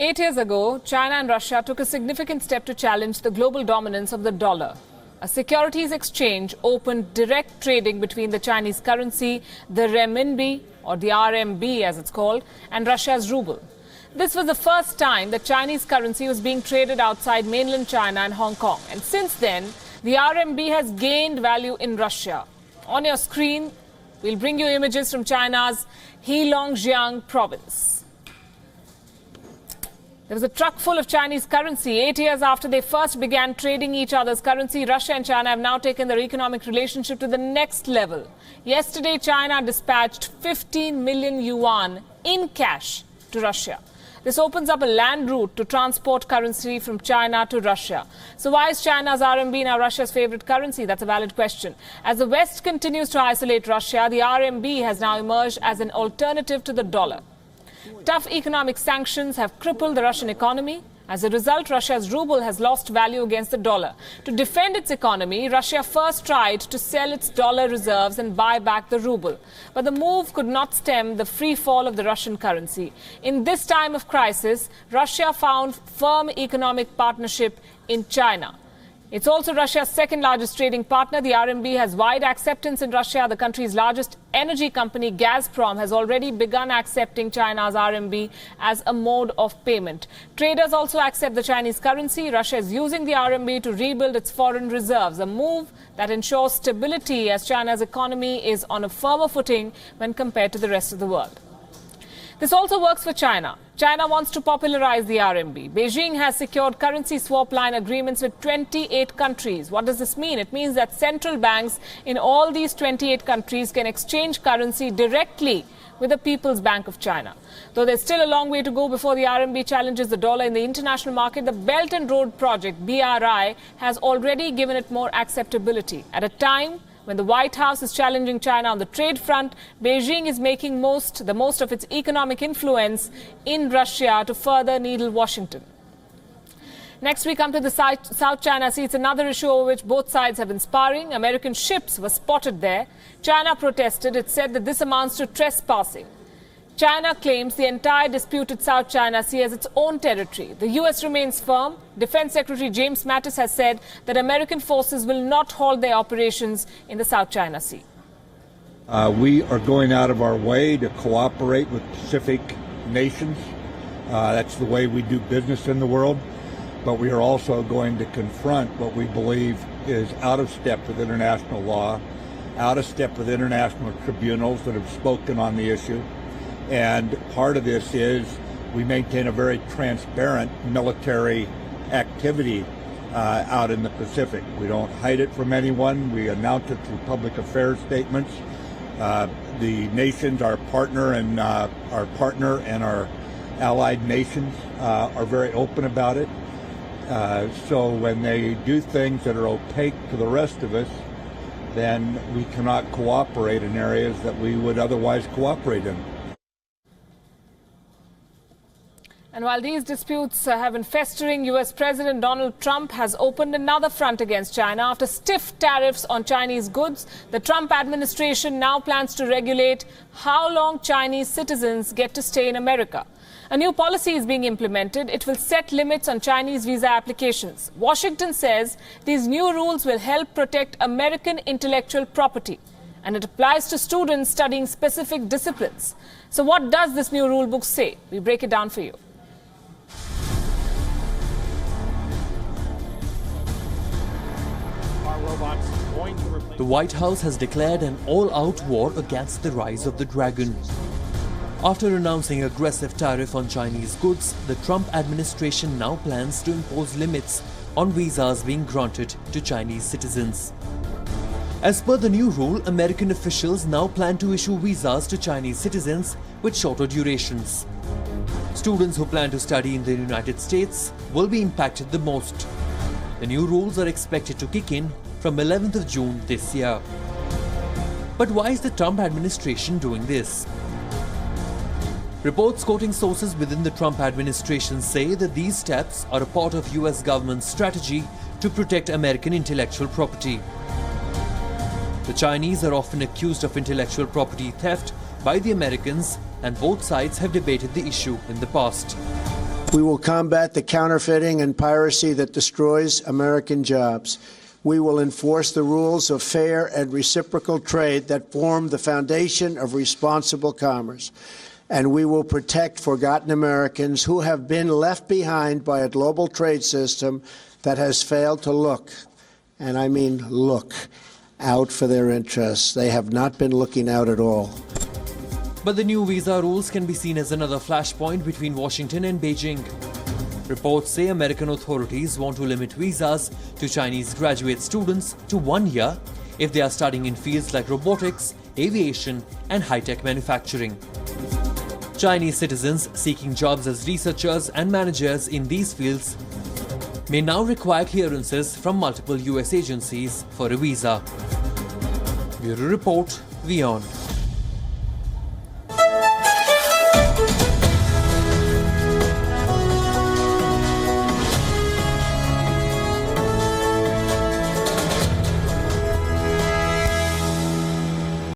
8 years ago, China and Russia took a significant step to challenge the global dominance of the dollar. A securities exchange opened direct trading between the Chinese currency, the renminbi, or the RMB as it's called, and Russia's ruble. This was the first time that Chinese currency was being traded outside mainland China and Hong Kong. And since then, the RMB has gained value in Russia. On your screen, we'll bring you images from China's Heilongjiang province. There was a truck full of Chinese currency. 8 years after they first began trading each other's currency, Russia and China have now taken their economic relationship to the next level. Yesterday, China dispatched 15 million yuan in cash to Russia. This opens up a land route to transport currency from China to Russia. So why is China's RMB now Russia's favorite currency? That's a valid question. As the West continues to isolate Russia, the RMB has now emerged as an alternative to the dollar. Tough economic sanctions have crippled the Russian economy. As a result, Russia's ruble has lost value against the dollar. To defend its economy, Russia first tried to sell its dollar reserves and buy back the ruble. But the move could not stem the free fall of the Russian currency. In this time of crisis, Russia found firm economic partnership in China. It's also Russia's second largest trading partner. The RMB has wide acceptance in Russia. The country's largest energy company, Gazprom, has already begun accepting China's RMB as a mode of payment. Traders also accept the Chinese currency. Russia is using the RMB to rebuild its foreign reserves, a move that ensures stability as China's economy is on a firmer footing when compared to the rest of the world. This also works for China. China wants to popularize the RMB. Beijing has secured currency swap line agreements with 28 countries. What does this mean? It means that central banks in all these 28 countries can exchange currency directly with the People's Bank of China. Though there's still a long way to go before the RMB challenges the dollar in the international market, the Belt and Road Project, BRI, has already given it more acceptability. At a time when the White House is challenging China on the trade front, Beijing is making the most of its economic influence in Russia to further needle Washington. Next, we come to the South China Sea. It's another issue over which both sides have been sparring. American ships were spotted there. China protested. It said that this amounts to trespassing. China claims the entire disputed South China Sea as its own territory. The U.S. remains firm. Defense Secretary James Mattis has said that American forces will not halt their operations in the South China Sea. We are going out of our way to cooperate with Pacific nations. That's the way we do business in the world. But we are also going to confront what we believe is out of step with international law, out of step with international tribunals that have spoken on the issue. And part of this is we maintain a very transparent military activity out in the Pacific. We don't hide it from anyone. We announce it through public affairs statements. The nations, our partner and our allied nations are very open about it. So when they do things that are opaque to the rest of us, then we cannot cooperate in areas that we would otherwise cooperate in. And while these disputes have been festering, U.S. President Donald Trump has opened another front against China. After stiff tariffs on Chinese goods, the Trump administration now plans to regulate how long Chinese citizens get to stay in America. A new policy is being implemented. It will set limits on Chinese visa applications. Washington says these new rules will help protect American intellectual property, and it applies to students studying specific disciplines. So what does this new rule book say? We break it down for you. The White House has declared an all-out war against the rise of the dragon. After announcing aggressive tariff on Chinese goods, the Trump administration now plans to impose limits on visas being granted to Chinese citizens. As per the new rule, American officials now plan to issue visas to Chinese citizens with shorter durations. Students who plan to study in the United States will be impacted the most. The new rules are expected to kick in from 11th of June this year. But why is the Trump administration doing this? Reports quoting sources within the Trump administration say that these steps are a part of US government's strategy to protect American intellectual property. The Chinese are often accused of intellectual property theft by the Americans, and both sides have debated the issue in the past. We will combat the counterfeiting and piracy that destroys American jobs. We will enforce the rules of fair and reciprocal trade that form the foundation of responsible commerce. And we will protect forgotten Americans who have been left behind by a global trade system that has failed to look, and I mean look, out for their interests. They have not been looking out at all. But the new visa rules can be seen as another flashpoint between Washington and Beijing. Reports say American authorities want to limit visas to Chinese graduate students to 1 year if they are studying in fields like robotics, aviation, and high-tech manufacturing. Chinese citizens seeking jobs as researchers and managers in these fields may now require clearances from multiple US agencies for a visa. Bureau Report, WION.